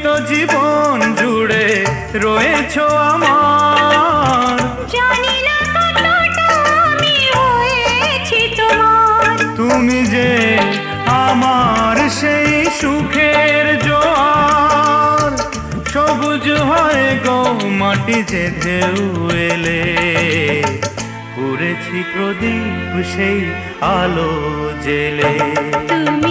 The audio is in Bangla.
তো জীবন জুড়ে রয়েছো আমার। জানি না কতটা আমি হয়েছি তোমার। তুমি যে আমার সেই সুখের জোয়ার, সবুজ হয় গো মাটি যে ঢেউ এলে, পুড়েছি প্রদীপ সেই আলো জেলে। তুমি